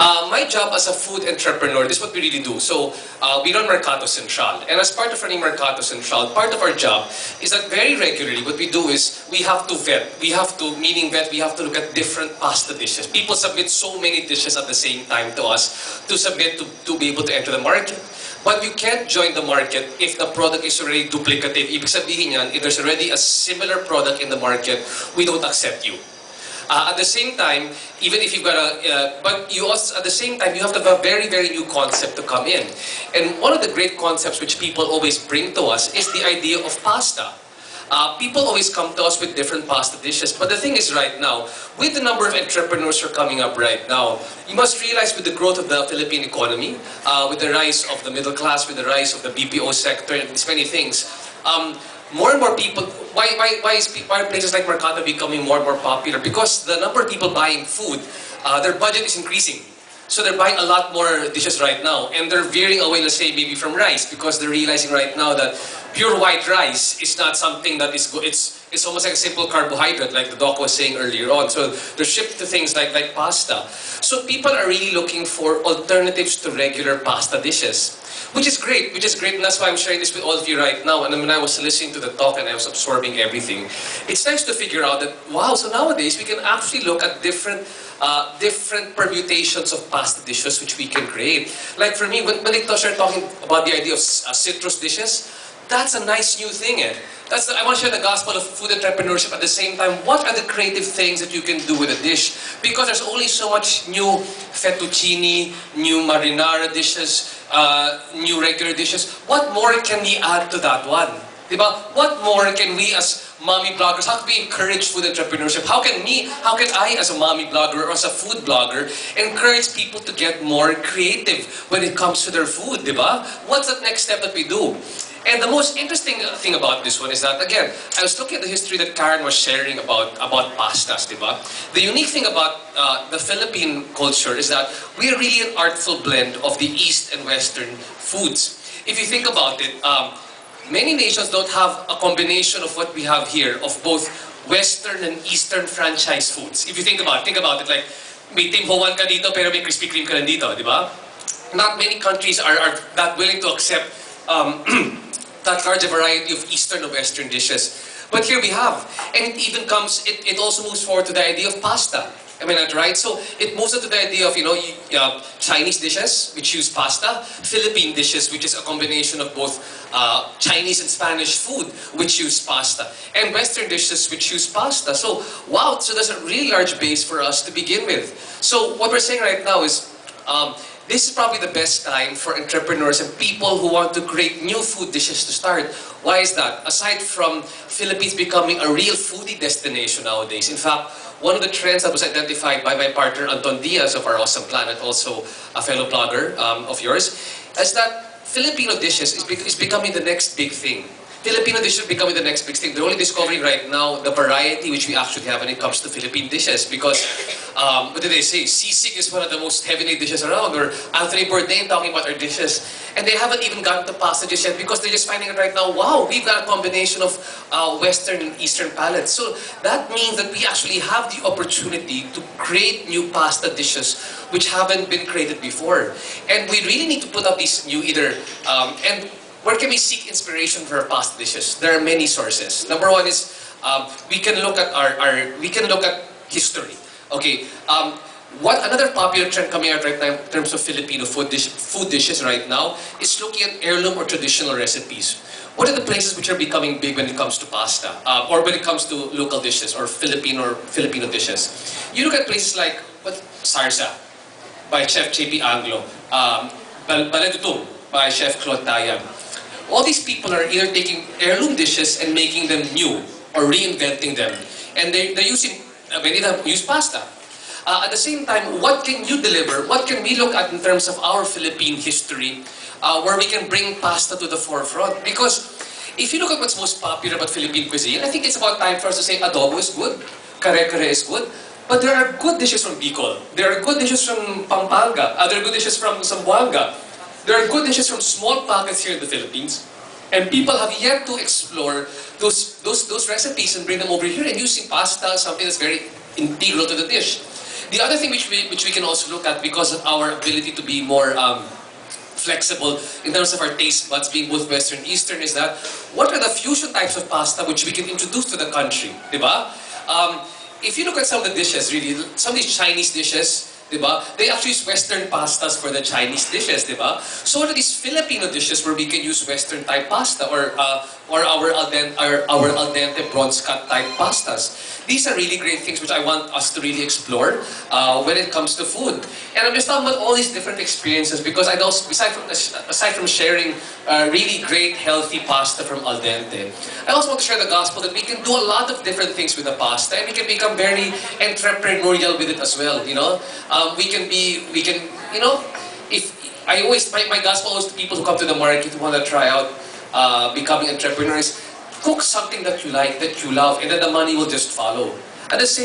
My job as a food entrepreneur, this is what we really do. So we run Mercato Central. And as part of running Mercato Central, part of our job is that very regularly what we do is we have to vet. We have to, meaning vet, we have to look at different pasta dishes. People submit so many dishes at the same time to us to submit to be able to enter the market. But you can't join the market if the product is already duplicative. Ibig sabihin yan, if there's already a similar product in the market, we don't accept you. At the same time, even if you've got but you also, at the same time, you have to have a very, very new concept to come in. And one of the great concepts which people always bring to us is the idea of pasta. People always come to us with different pasta dishes, but the thing is right now, with the number of entrepreneurs who are coming up right now, you must realize with the growth of the Philippine economy, with the rise of the middle class, with the rise of the BPO sector, and these many things, more and more people, why are places like Mercato becoming more and more popular? Because the number of people buying food, their budget is increasing. So they're buying a lot more dishes right now, and they're veering away, let's say, maybe from rice, because they're realizing right now that pure white rice is not something that is good. It's almost like a simple carbohydrate, like the doc was saying earlier on. So they're shifting to things like pasta. So people are really looking for alternatives to regular pasta dishes, which is great, and that's why I'm sharing this with all of you right now. And when I was listening to the talk and I was absorbing everything, it's nice to figure out that, wow, so nowadays we can actually look at different permutations of pasta dishes which we can create. Like for me, when they started talking about the idea of citrus dishes, that's a nice new thing. I want to share the gospel of food entrepreneurship at the same time. What are the creative things that you can do with a dish? Because there's only so much new fettuccine, new marinara dishes, new regular dishes. What more can we add to that one? Diba? What more can we as mommy bloggers, how can we encourage food entrepreneurship? How can I as a mommy blogger or as a food blogger encourage people to get more creative when it comes to their food, diba? What's the next step that we do? And the most interesting thing about this one is that, again, I was looking at the history that Karen was sharing about pastas, diba? The unique thing about the Philippine culture is that we are really an artful blend of the East and Western foods. If you think about it, many nations don't have a combination of what we have here, of both Western and Eastern franchise foods. If you think about it, like may Tim Ho Wan ka dito pero may Krispy Kreme ka rin dito, di ba? Not many countries are that willing to accept that large a variety of Eastern and Western dishes. But here we have, and it even comes, it also moves forward to the idea of pasta. Am I not right? So it moves into the idea of, Chinese dishes, which use pasta, Philippine dishes, which is a combination of both Chinese and Spanish food, which use pasta, and Western dishes, which use pasta. So, wow, so there's a really large base for us to begin with. So what we're saying right now is, this is probably the best time for entrepreneurs and people who want to create new food dishes to start. Why is that? Aside from Philippines becoming a real foodie destination nowadays, in fact, one of the trends that was identified by my partner Anton Diaz of Our Awesome Planet, also a fellow blogger of yours, is that Filipino dishes is becoming the next big thing. Filipino dishes are becoming the next big thing. They're only discovering right now the variety which we actually have when it comes to Philippine dishes. Because, what did they say? Sisig is one of the most heavenly dishes around. Or Anthony Bourdain talking about our dishes. And they haven't even gotten to pasta dishes yet because they're just finding it right now, wow, we've got a combination of Western and Eastern palates. So that means that we actually have the opportunity to create new pasta dishes which haven't been created before. And we really need to put up these new and where can we seek inspiration for our pasta dishes? There are many sources. Number one is we can look at history. Okay, what another popular trend coming out right now in terms of Filipino food dishes right now is looking at heirloom or traditional recipes. What are the places which are becoming big when it comes to pasta, or when it comes to local dishes or Filipino dishes? You look at places like Sarsa by Chef JP Anglo, Baladutum by Chef Claude Tayam. All these people are either taking heirloom dishes and making them new or reinventing them. And they're using, many of them use pasta. At the same time, what can you deliver? What can we look at in terms of our Philippine history where we can bring pasta to the forefront? Because if you look at what's most popular about Philippine cuisine, I think it's about time for us to say adobo is good, kare-kare is good, but there are good dishes from Bicol. There are good dishes from Pampanga. There are good dishes from Zamboanga. There are good dishes from small pockets here in the Philippines, and people have yet to explore those recipes and bring them over here and using pasta, something that's very integral to the dish. The other thing which we can also look at, because of our ability to be more flexible in terms of our taste buds being both Western and Eastern, is that what are the fusion types of pasta which we can introduce to the country, diba? If you look at some of the dishes, really, some of these Chinese dishes, diba, they actually use Western pastas for the Chinese dishes, diba? So what are these Filipino dishes where we can use Western type pasta, or our al dente bronze cut type pastas? These are really great things which I want us to really explore when it comes to food. And I'm just talking about all these different experiences because I know, aside from sharing really great healthy pasta from al dente, I also want to share the gospel that we can do a lot of different things with the pasta, and we can become very entrepreneurial with it as well. You know, we can, you know, if I always, my gospel always to people who come to the market who want to try out becoming entrepreneurs, cook something that you like, that you love, and then the money will just follow. At the same